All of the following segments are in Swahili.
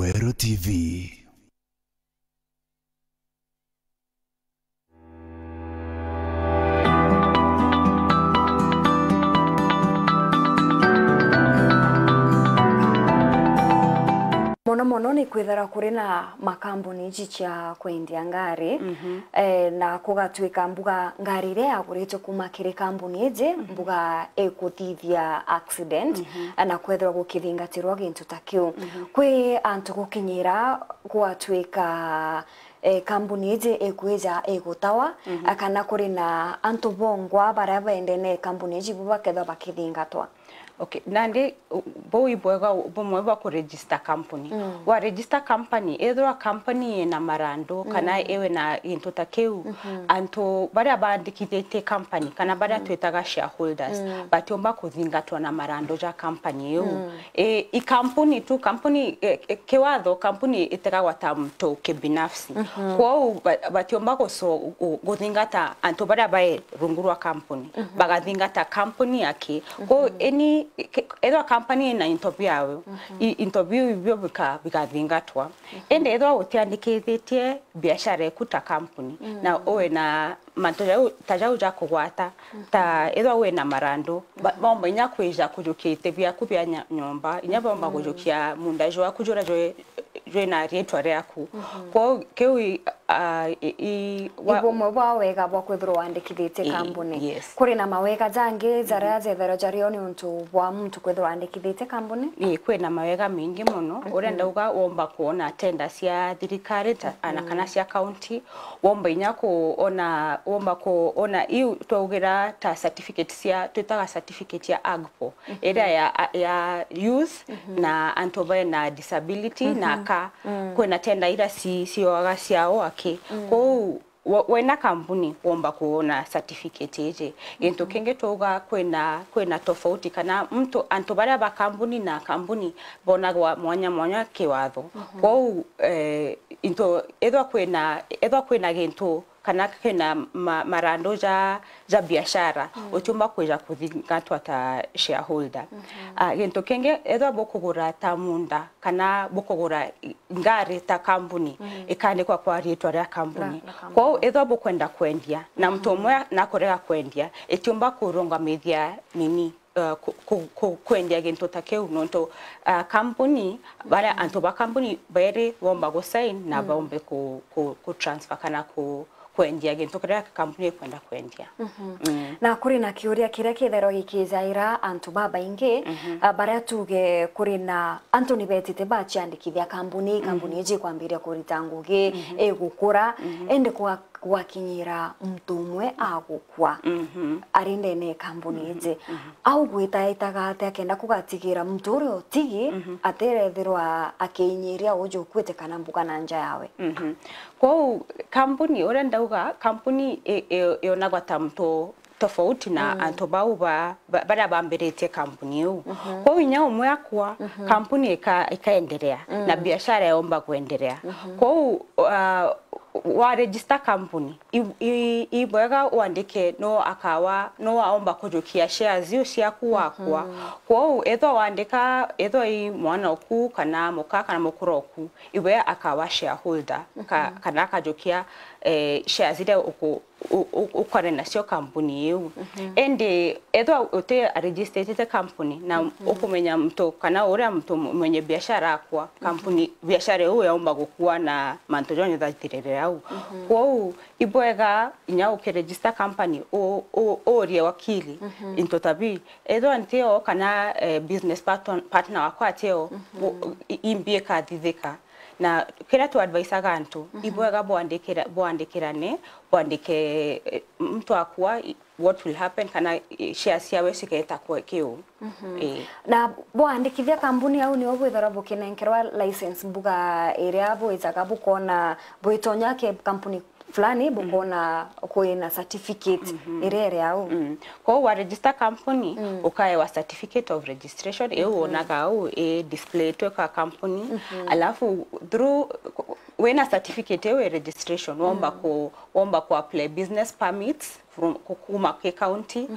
Mwero TV. Mono ni kwithara kuri na makambuni cia kwendia ngari na kugatwika mbuga ngari ire yaguritwo kuma kiri kambuni ije mbuga ekuthithia accident na kwethwa gukithingatirwa gintu ta kiu kwi antu gukinyira gwatwika kambuni ije ekweja egutawa akana kuri na antu bongwa baria bendene kambuni ije bubaketha bakithingatwa. Okay, nandi bo ibwega bo mweba ku register company. Wa register company either a company na marando kana ewe na into takeu anto baria bandikithete company kana baria twetaga shareholders batiomba kuthingatwa na marando ja company yo. I company tu company kewatho company itegagwa ta mtu kibinafsi. Kwa batiomba kuthingata anto baria bae rungurwa company bagathingata company yake. Kwa either company na interview interview ibyo bikathingatwa ende either utiandikithĩtie biashara ekuta company na owe na matajau ja kugwata ta either we na marando bomba inya kweja kujukite bya kubya nyomba inya bomba kujukia mundajo akujura jo na rietwa riaku kwa kewi ibomwe bwa wega bwa kwithirwo wandikithite company kuri na mawega jangi zaria zethera jario ni untu bwa muntu kwithirwo wandikithite company kwe na mawega mingi muno urenda uga womba kuona tender cia thirikari ana kana cia county womba inya kuona womba kuona iu twagira ta certificate cia twitaga certificate ya AGPO ira ya youth na antoba na disability na ka kwena tender ira sioaga ciao ake ko wena kampuni womba kuona certificate ije into kinge toga kwena tofauti kana mtu antobara ba kampuni na kampuni bonagwa mwanya kiwatho kwa into edwa kwena gintu kana kwena marando ja biashara utumba kweja kuthingatwa ta shareholder gintu kinge edwa bokugura ta munda kana bokugura ngari ta kampuni ikandikwa kwa rietwa ria kampuni kwa edwa bokwenda kwendia na mtu umwe nakorega kwendia itumba kurungamithia nini kwendia gintu takeu nonto company bara antoba company bere womba go sign na bombe ku transfer kana kwendia gintu kira company kwenda kwendia na kuri na kiuria kiria kithero gikizaira antu baba ingi bara tuge kuri na Anthony betite bachiandikithia company ije kwambiria kurita ngugi egukura ende kwakinyira mtu umwe agukwa arinde ne company ije au gwitaitaga ate akenda kugatigira mtu uri otigi aterethirwa akinyiria ujo kwete kana mbuga na nja yawe kwa company urenda uga company yonagwa ta mtu tofauti na antobau bara bambirete company yo kwa winya umwe akwa company ikaendelea na biashara yaomba kuendelea kwa wa register company ibwega wandike no aomba kujukia shares yu ciaku wakwa kwa etho wandika etho I mwana oku kana muka kana mukuroku iwe akawa shareholder kana akajukia shares ile ukore na sio company yu ende etho ute registered company na ukumenya mtu kana ure mtu mwenye biashara akwa company biashara yo yaomba gukua na mantojonyo thatirere au kwa ibwega inya ukiregister company orie wakili into tabi etho anteo kana business partner wakwa ateo imbie kathithika na kila tu advise gantu ibwega boandikirane boandike mtu akwa what will happen kana shares yawe siketa kwa kiu na boandikithia kampuni au ni obwithara bokinenkerwa license buga area boizaga bukona boitonya ke kampuni fulani bukona kuina certificate ire au kwa wa register company ukae wa certificate of registration onaga au display to ka company alafu through wena certificate registration womba ku apply business permits kuma ke county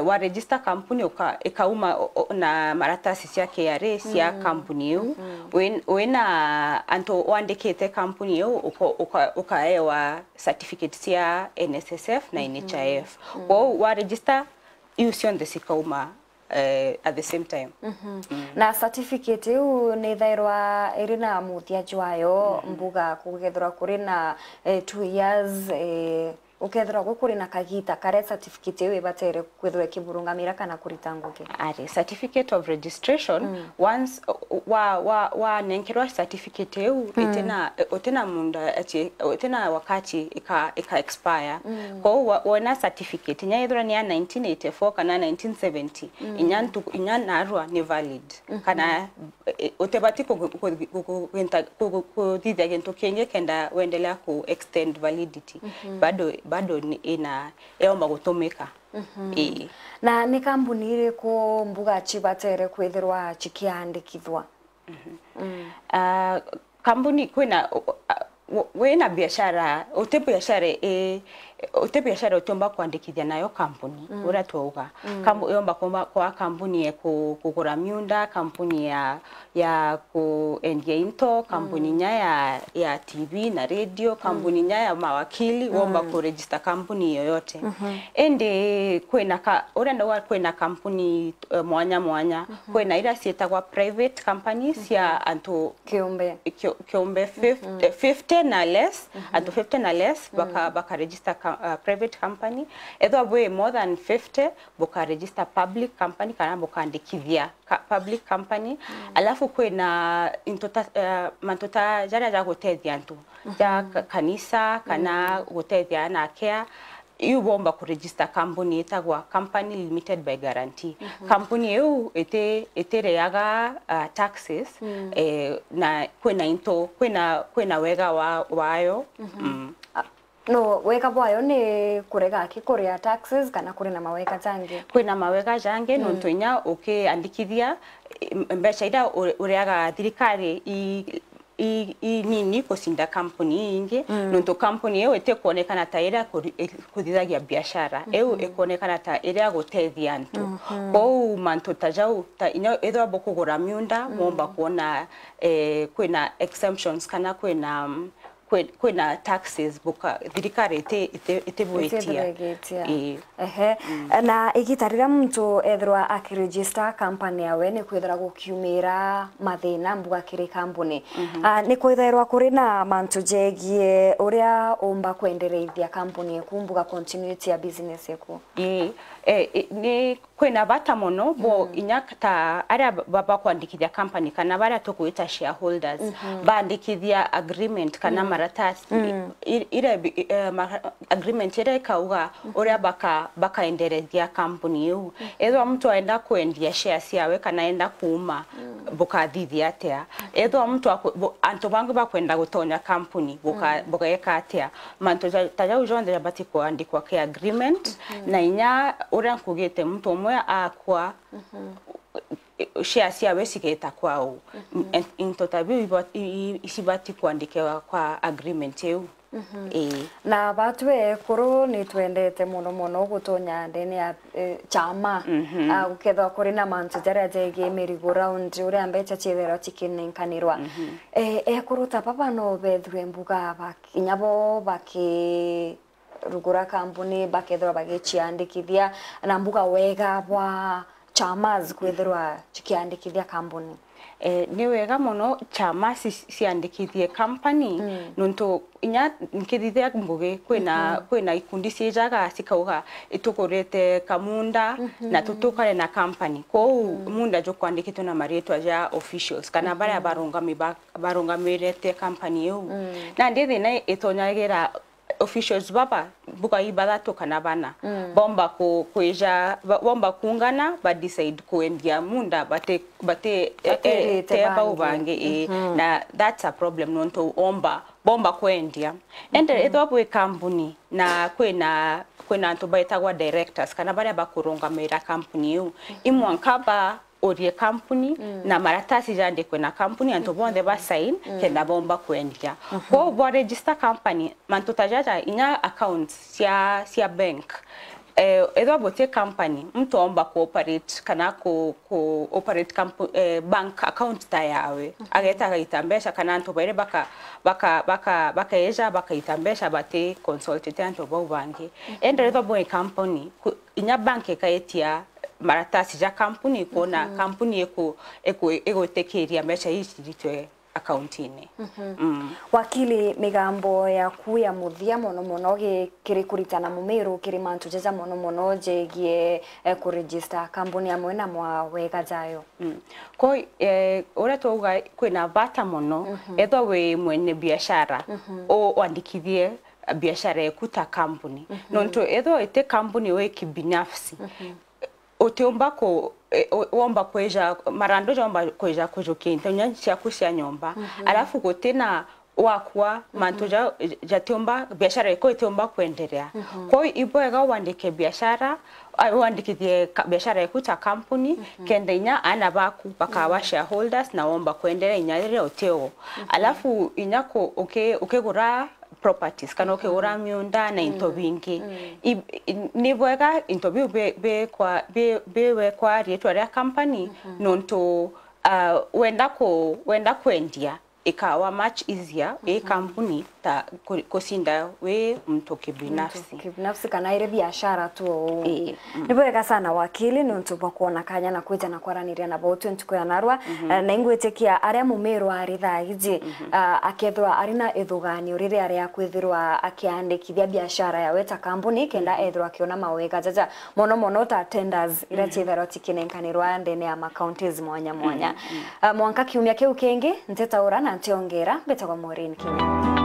wa register company ikauma na maratasi cia KRA cia company yu wena anto wandikite company yu ukaewa certificate cia NSSF na NHIF wa register yu cionthe cikauma at the same time. Na certificate yu ni thairwa irina muthia jwayo mbuga kugethura kuri na 2 years ukethura gukuri na kagita kare certificate yu ibatere kwithwe kiburungamira kana kuritanguke. Ari certificate of registration once wa nenkirwa certificate yu itena munda itena wakati ika expire ko wona certificate nya ithura ni ya 1984 kana 1970 inyana arwa ni valid kana utebati kuthithia gento kenye kenda wendelea ku extend validity bado ina eomba gutumika. Na ni kambuni iriku mbuga chibatere kwithirwa chikiandikithwa? Kambuni kwina wena biashara biashara utomba kuandikithia nayo kampuni ura tuuga yomba kwa kampuni kugura miunda, kampuni ya kuendia into, kampuni nya ya TV na radio, kampuni nya ya mawakili womba ku register kampuni yoyote. Ende kwena kampuni mwanya kwena ira sietagwa private companies ya anto kiumbe 50 na less anto 50 na less baka register private company. Either way more than 50 boka register public company kana boka andikithia public company. Alafu kwena mantota jara ja gutethia antu ja kanisa kana gutethia na care yu bomba ku register company itagwa company limited by guarantee. Company yu etereaga taxes na kwena wega wayo. No wega bwayo ni kurega kikuria taxes kana kuri na mawega jange? Kwina mawega jange nonto inya andikithia mbeca ira uriaga thirikari nini kusinda company ingi nonto company yo kuonekana ta ira kuthithagia biashara ikuonekana ta ira gutethia antu ko manto tajau ta inyo ethwa bokugura miunda momba kuona kwina exemptions kana kwina taxes boka thirikari itebwetia. Na igitarira mtu ethwa akiregister company yawe ni kwithira gukiumira mathina mbuga kiri company ni kwithirwa kuri na mantu jegie uria umba kwendereithia company yaku mbuga continuity ya business yaku? Ni kwina bata mono bo inyakata aria baba kuandikithia company kana bara tukuita shareholders bandikithia agreement kana maratasi ire agreement ire kauga uria baka enderethia company yu ethwa mtu aenda kuendia shares yawe kana enda kuuma boka thithia atia ethwa mtu anto bangu bakwenda gutonya company boka eka atia manto tajau jonde bati kuandikwa ke agreement na inya uria kugite mtu omwe akwa shares yawe sigeta kwao into tabi isibati kuandikewa kwa agreement yu. Na batwe kuru ni twendete muno gutonya ndene ya chama ukethwa kuri na mantu jara jege merry go round uria mbecha chithera chikinenkanirwa kuru ta papa no bethwe mbuga bakinyabo baki rugura company bakethwa bagichiandikithia na mbuga wega bwa chamas kwethwa chikiandikithia company. Ni wega muno chama ciandikithie company nonto inya nkithithia mbuge kwina ikundi cijaga cikauga itukurete kamunda na tutukare na company ko munda jo kwandikitwo na maritwa ja officials kana baria barungamirete company yu na ndithi na itonyagira officials baba buka ibadatu kana bana bomba bomba kuungana ba decide kuendia munda bate teba ubange na that's a problem nonto bomba kuendia ende ethwa company na kwena antu baitagwa directors kana baria bakurungamira company yu imwankaba orie company na maratasi jandikwe na company anto bonde ba sign kenda bomba kwendia ko bo register company manto tajaja inya account sia bank edo bote company mtu omba cooperate kana ko operate bank account ta yawe ageta gaitambesha kana anto bare baka eja baka itambesha bate consultant anto bo banki endo edo boy company inya bank kaetia maratasi ja company kona company eko tekeria mesha hizi accountini wakili migambo ya kuya muthia mono kirikuritana mumiru kiri mantu jeja mono jegie ku register company amwe na mwa wega jayo ko ora toga kwina bata mono edo we mwene biashara o wandikithie biashara ekuta company nonto edo ete company we kibinafsi oteomba ko womba kweja marando jomba kweja kujokinta nyanchi kusia nyomba alafu gotena wakwa mantoja jatomba biashara iko itomba kuendelea kwa hiyo iboega wandike biashara wandike biashara ikuta company kendenya ana baku bakawa shareholders na womba kuendelea inyalere oteo alafu inyako ukegura properties kana ukegura miunda na into bingi niboega into be kwa rietwa ya company nonto wenda kwendia ikawa much easier company ta kosinda we mtu kibinafsi kana ile biashara tu niboega sana wakili nonto kuona kanya na kuja na kwaraniria na botu ntuko narwa na ingwetekia aria mumero ari thaizi akethwa arina ethugani urire aria kwithirwa akiandikithia biashara ya weta company kenda ethwa akiona mawega jaja mono ta tenders ira chithero tikinenkanirwa ndene ya counties mwanya mwanka kiumia kiu kingi ntetaura na ntiongera betagwa Maureen Kinya.